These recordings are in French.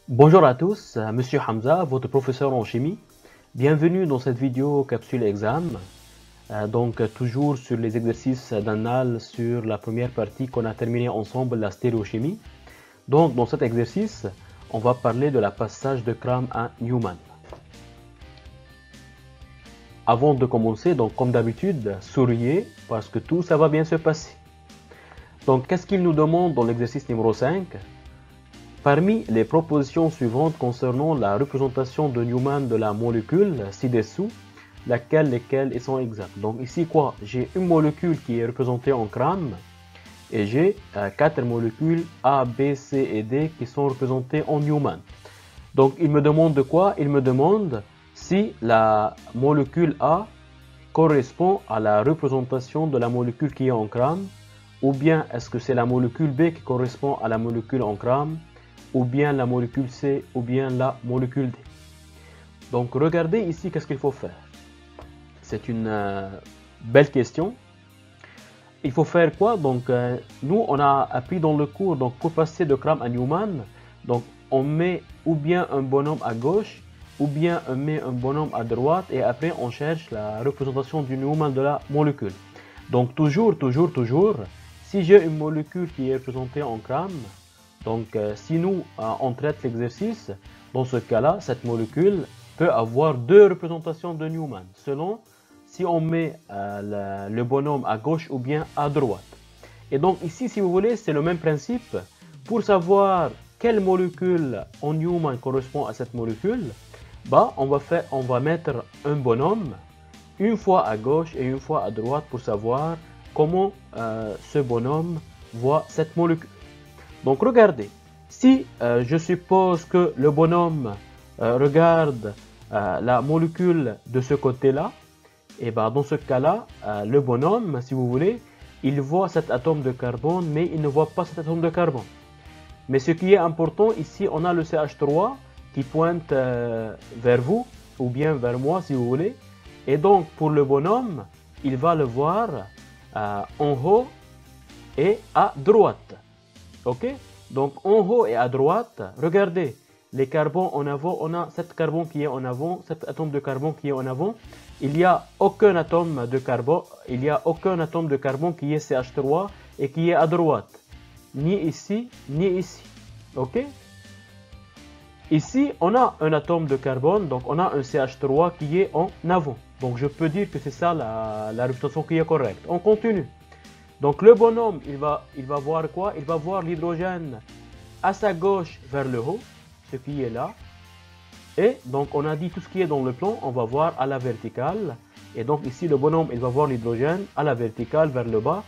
Bonjour à tous, Monsieur Hamza, votre professeur en chimie. Bienvenue dans cette vidéo capsule exam. Toujours sur les exercices d'annales sur la première partie qu'on a terminé ensemble, la stéréochimie. Donc dans cet exercice, on va parler de la passage de Cram à Newman. Avant de commencer, donc comme d'habitude, souriez parce que tout ça va bien se passer. Donc qu'est-ce qu'il nous demande dans l'exercice numéro 5? Parmi les propositions suivantes concernant la représentation de Newman de la molécule ci-dessous, lesquelles sont exactes. Donc ici quoi? J'ai une molécule qui est représentée en grammes et j'ai 4 molécules A, B, C et D qui sont représentées en Newman. Donc il me demande de quoi? Il me demande si la molécule A correspond à la représentation de la molécule qui est en grammes, ou bien est-ce que c'est la molécule B qui correspond à la molécule en grammes, ou bien la molécule C, ou bien la molécule D. Donc regardez ici qu'est-ce qu'il faut faire. C'est une belle question. Il faut faire quoi? Donc nous on a appris dans le cours, donc pour passer de Cram à Newman, donc on met ou bien un bonhomme à gauche, ou bien on met un bonhomme à droite, et après on cherche la représentation du Newman de la molécule. Donc toujours, si j'ai une molécule qui est représentée en grammes, donc si nous on traite l'exercice, dans ce cas-là, cette molécule peut avoir deux représentations de Newman, selon si on met le bonhomme à gauche ou bien à droite. Et donc ici, si vous voulez, c'est le même principe. Pour savoir quelle molécule en Newman correspond à cette molécule, on va mettre un bonhomme une fois à gauche et une fois à droite pour savoir comment ce bonhomme voit cette molécule. Donc regardez, si je suppose que le bonhomme regarde la molécule de ce côté-là, et bien dans ce cas-là, le bonhomme, si vous voulez, il voit cet atome de carbone, mais il ne voit pas cet atome de carbone. Mais ce qui est important, ici, on a le CH3 qui pointe vers vous, ou bien vers moi, si vous voulez. Et donc, pour le bonhomme, il va le voir en haut et à droite. Ok? Donc, en haut et à droite, regardez, les carbones en avant, on a cet carbone qui est en avant, cet atome de carbone qui est en avant. Il n'y a aucun atome de carbone, qui est CH3 et qui est à droite. Ni ici, ni ici. Ok? Ici, on a un atome de carbone, donc on a un CH3 qui est en avant. Donc je peux dire que c'est ça la représentation qui est correcte. On continue. Donc le bonhomme, il va voir quoi? Il va voir l'hydrogène à sa gauche vers le haut, ce qui est là. Et donc on a dit tout ce qui est dans le plan, on va voir à la verticale. Et donc ici le bonhomme, il va voir l'hydrogène à la verticale vers le bas.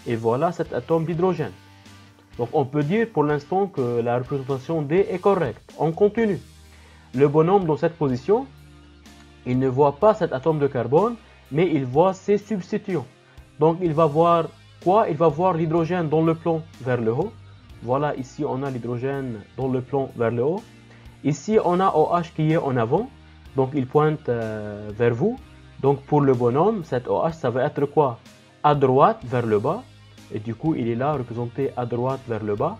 Et voilà cet atome d'hydrogène. Donc on peut dire pour l'instant que la représentation D est correcte. On continue. Le bonhomme dans cette position, il ne voit pas cet atome de carbone, mais il voit ses substituants. Donc il va voir quoi? Il va voir l'hydrogène dans le plan vers le haut. Voilà, ici on a l'hydrogène dans le plan vers le haut. Ici on a OH qui est en avant, donc il pointe vers vous. Donc pour le bonhomme, cet OH, ça va être quoi? À droite vers le bas. Et du coup, il est là représenté à droite vers le bas.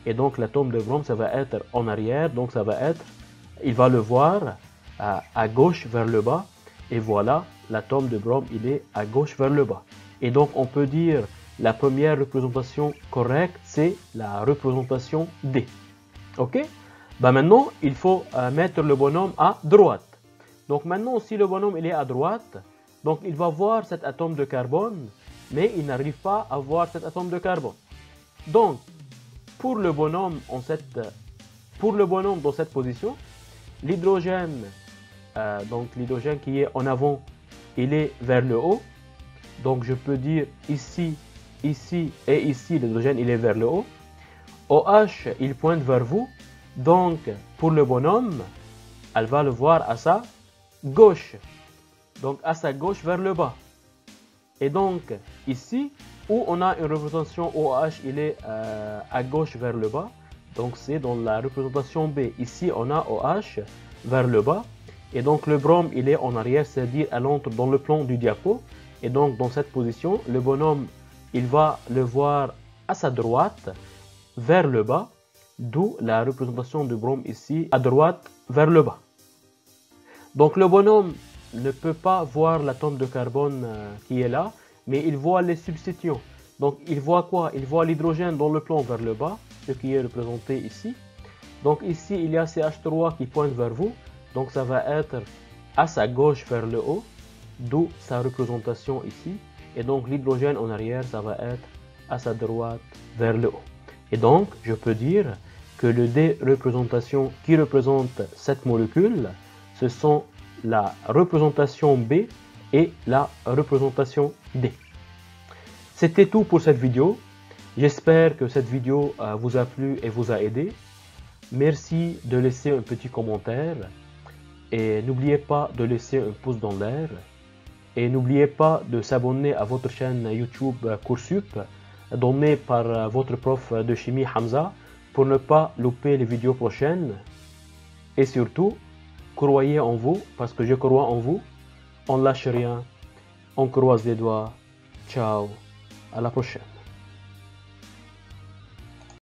Et donc l'atome de brome, ça va être en arrière. Donc ça va être, il va le voir à gauche vers le bas. Et voilà, l'atome de brome, il est à gauche vers le bas. Et donc on peut dire la première représentation correcte, c'est la représentation D. Ok? Maintenant, il faut mettre le bonhomme à droite. Donc maintenant, si le bonhomme il est à droite, donc il va voir cet atome de carbone, mais il n'arrive pas à voir cet atome de carbone. Donc, pour le bonhomme dans cette position, l'hydrogène, l'hydrogène qui est en avant, il est vers le haut. Donc je peux dire ici, ici et ici, l'hydrogène il est vers le haut. OH, il pointe vers vous. Donc pour le bonhomme, elle va le voir à sa gauche. Donc à sa gauche vers le bas. Et donc ici, où on a une représentation OH, il est à gauche vers le bas. Donc c'est dans la représentation B. Ici, on a OH vers le bas. Et donc le brome, il est en arrière, c'est-à-dire elle entre dans le plan du diapo. Et donc dans cette position, le bonhomme, il va le voir à sa droite, vers le bas. d'où la représentation du brome ici à droite vers le bas. Donc le bonhomme ne peut pas voir l'atome de carbone qui est là, mais il voit les substitutions. Donc il voit quoi? Il voit l'hydrogène dans le plan vers le bas, ce qui est représenté ici. Donc ici, il y a CH3 qui pointe vers vous. Donc ça va être à sa gauche vers le haut, d'où sa représentation ici. Et donc l'hydrogène en arrière, ça va être à sa droite vers le haut. Et donc, je peux dire que le D représentation qui représente cette molécule, ce sont la représentation B et la représentation D. C'était tout pour cette vidéo. J'espère que cette vidéo vous a plu et vous a aidé. Merci de laisser un petit commentaire et n'oubliez pas de laisser un pouce dans l'air et n'oubliez pas de s'abonner à votre chaîne YouTube Coursup donnée par votre prof de chimie Hamza pour ne pas louper les vidéos prochaines. Et surtout, croyez en vous parce que je crois en vous. On lâche rien, on croise les doigts. Ciao, à la prochaine.